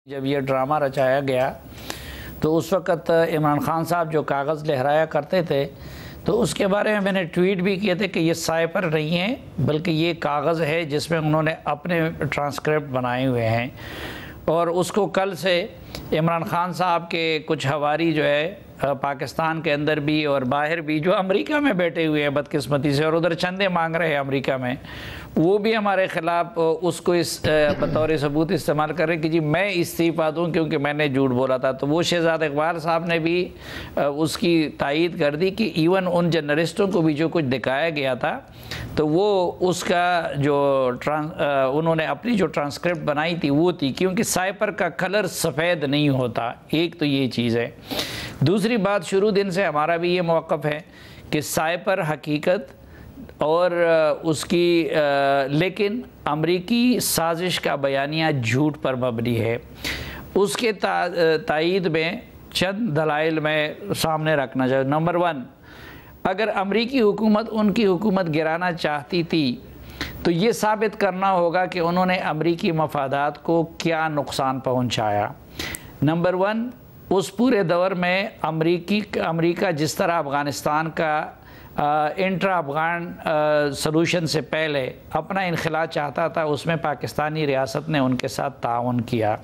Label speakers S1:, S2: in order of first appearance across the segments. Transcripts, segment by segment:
S1: जब ये ड्रामा रचाया गया तो उस वक़्त इमरान खान साहब जो कागज़ लहराया करते थे तो उसके बारे में मैंने ट्वीट भी किए थे कि ये साइपर नहीं है बल्कि ये कागज़ है जिसमें उन्होंने अपने ट्रांसक्रिप्ट बनाए हुए हैं। और उसको कल से इमरान खान साहब के कुछ हवारी जो है पाकिस्तान के अंदर भी और बाहर भी जो अमेरिका में बैठे हुए हैं बदकिस्मती से और उधर चंदे मांग रहे हैं अमेरिका में, वो भी हमारे ख़िलाफ़ उसको इस बतौर सबूत इस्तेमाल कर रहे हैं कि जी मैं इस्तीफ़ा दूँ क्योंकि मैंने झूठ बोला था। तो वो शहज़ाद इकबाल साहब ने भी उसकी तायीद कर दी कि इवन उन जर्नलिस्टों को भी जो कुछ दिखाया गया था तो वो उसका जो उन्होंने अपनी जो ट्रांसक्रिप्ट बनाई थी वो थी, क्योंकि साइपर का कलर सफ़ेद नहीं होता। एक तो ये चीज़ है। दूसरी बात, शुरू दिन से हमारा भी ये मौक़िफ़ है कि साइपर हकीकत और उसकी लेकिन अमरीकी साजिश का बयानिया झूठ पर मबनी है। उसके तायीद में चंद दलाइल में सामने रखना चाहिए। नंबर 1, अगर अमरीकी हुकूमत उनकी हुकूमत गिराना चाहती थी तो ये साबित करना होगा कि उन्होंने अमरीकी मफादात को क्या नुकसान पहुँचाया। नंबर 1, उस पूरे दौर में अमरीका जिस तरह अफ़गानिस्तान का इंट्रा अफ़गान सलूशन से पहले अपना इनखला चाहता था, उसमें पाकिस्तानी रियासत ने उनके साथ ताउन किया।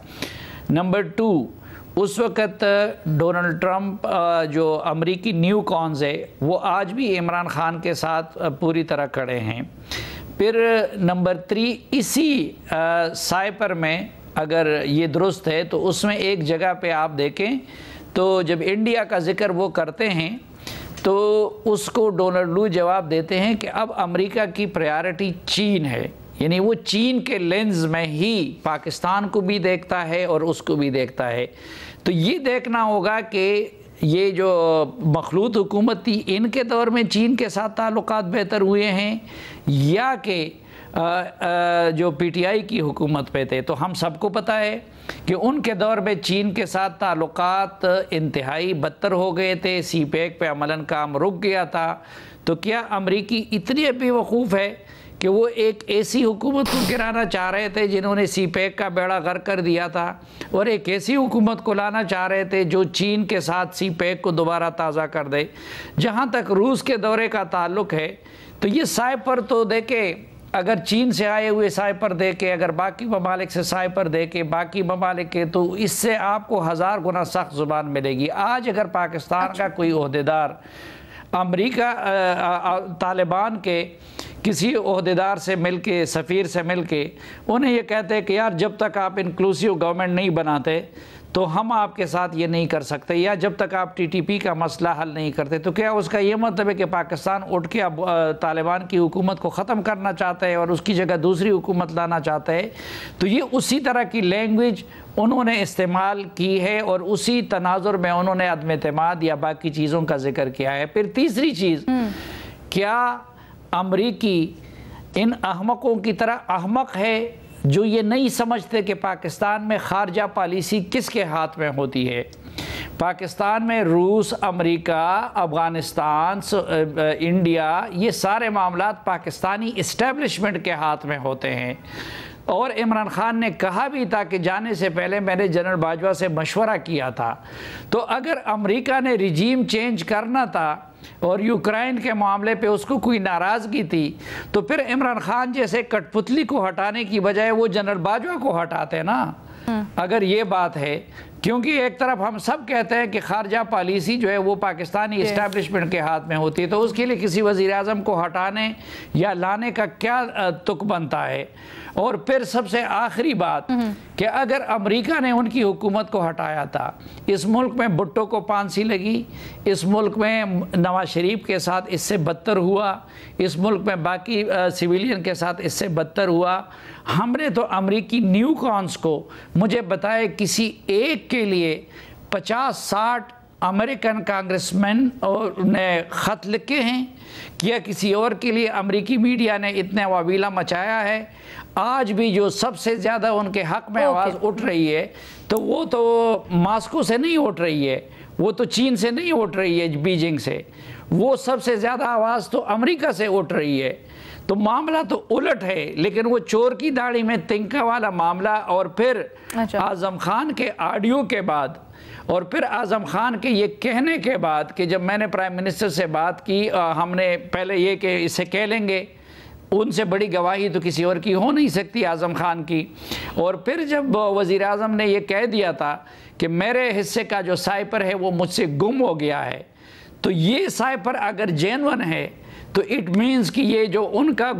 S1: नंबर 2, उस वक़्त डोनाल्ड ट्रंप जो अमरीकी न्यू कॉन्स है वो आज भी इमरान खान के साथ पूरी तरह खड़े हैं। फिर नंबर 3, इसी साइपर में अगर ये दुरुस्त है तो उसमें एक जगह पे आप देखें तो जब इंडिया का ज़िक्र वो करते हैं तो उसको डोनाल्ड लू जवाब देते हैं कि अब अमेरिका की प्रायोरिटी चीन है, यानी वो चीन के लेंस में ही पाकिस्तान को भी देखता है और उसको भी देखता है। तो ये देखना होगा कि ये जो मखलूत हुकूमत थी इनके दौर में चीन के साथ ताल्लुकात बेहतर हुए हैं या कि जो पीटीआई की हुकूमत पे थे। तो हम सबको पता है कि उनके दौर में चीन के साथ ताल्लुकात इंतहाई बदतर हो गए थे, सीपेक पे अमलन काम रुक गया था। तो क्या अमरीकी इतने बेवकूफ़ है कि वो एक ऐसी हुकूमत को गिराना चाह रहे थे जिन्होंने सीपेक का बेड़ा गर्क कर दिया था और एक ऐसी हुकूमत को लाना चाह रहे थे जो चीन के साथ सीपेक को दोबारा ताज़ा कर दे। जहाँ तक रूस के दौरे का ताल्लुक़ है तो ये साइपर तो देखे, अगर चीन से आए हुए साइपर देखे, अगर बाकी ममालिक से साइपर देखे बाकी ममालिक के, तो इससे आपको 1000 गुना सख्त ज़ुबान मिलेगी। आज अगर पाकिस्तान का कोई ओहदेदार अमेरिका तालिबान के किसी ओहदेदार से मिल के, सफ़ीर से मिल के उन्हें ये कहते हैं कि यार जब तक आप इंक्लूसिव गवर्नमेंट नहीं बनाते तो हम आपके साथ ये नहीं कर सकते, या जब तक आप टीटीपी का मसला हल नहीं करते, तो क्या उसका ये मतलब है कि पाकिस्तान उठ के अब तालिबान की हुकूमत को ख़त्म करना चाहता है और उसकी जगह दूसरी हुकूमत लाना चाहता है? तो ये उसी तरह की लैंग्वेज उन्होंने इस्तेमाल की है और उसी तनाजुर में उन्होंने अदम एतमाद या बाकी चीज़ों का जिक्र किया है। फिर तीसरी चीज़, क्या अमरीकी इन अहमकों की तरह अहमक है जो ये नहीं समझते कि पाकिस्तान में खारजा पॉलिसी किसके हाथ में होती है? पाकिस्तान में रूस, अमेरिका, अफ़गानिस्तान, इंडिया, ये सारे मामलात पाकिस्तानी इस्टेब्लिशमेंट के हाथ में होते हैं। और इमरान खान ने कहा भी था कि जाने से पहले मैंने जनरल बाजवा से मशवरा किया था। तो अगर अमेरिका ने रिजीम चेंज करना था और यूक्रेन के मामले पे उसको कोई नाराज़गी थी तो फिर इमरान खान जैसे कठपुतली को हटाने की बजाय वो जनरल बाजवा को हटाते ना, अगर ये बात है। क्योंकि एक तरफ हम सब कहते हैं कि खारजा पॉलिसी जो है वो पाकिस्तानी इस्टेब्लिशमेंट के हाथ में होती है, तो उसके लिए किसी वज़ीर आज़म को हटाने या लाने का क्या तुक बनता है? और फिर सबसे आखिरी बात कि अगर अमेरिका ने उनकी हुकूमत को हटाया था, इस मुल्क में भुट्टो को फांसी लगी, इस मुल्क में नवाज शरीफ के साथ इससे बदतर हुआ, इस मुल्क में बाकी सिविलियन के साथ इससे बदतर हुआ। हमने तो अमरीकी न्यू कॉन्स को मुझे बताए किसी एक के लिए 50-60 अमेरिकन कांग्रेसमैन और ने ख़त लिखे हैं, या किसी और के लिए अमेरिकी मीडिया ने इतने वावीला मचाया है। आज भी जो सबसे ज़्यादा उनके हक़ में आवाज़ उठ रही है तो वो तो मास्को से नहीं उठ रही है, वो तो चीन से नहीं उठ रही है, बीजिंग से। वो सबसे ज़्यादा आवाज़ तो अमेरिका से उठ रही है। तो मामला तो उलट है, लेकिन वो चोर की दाढ़ी में तिनका वाला मामला, और फिर आज़म खान के ऑडियो के बाद, और फिर आज़म खान के ये कहने के बाद कि जब मैंने प्राइम मिनिस्टर से बात की, हमने पहले ये कि इसे कह लेंगे, उनसे बड़ी गवाही तो किसी और की हो नहीं सकती आज़म खान की। और फिर जब वज़ीर आज़म ने ये कह दिया था कि मेरे हिस्से का जो साइपर है वो मुझसे गुम हो गया है, तो ये साइपर अगर जेन्युइन है तो इट मीन्स कि ये जो उनका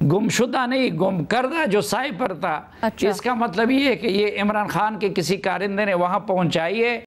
S1: गुमशुदा नहीं, गुम करदा जो साइपर था, इसका मतलब ये है कि ये इमरान खान के किसी कारिंदे ने वहाँ पहुँचाई है।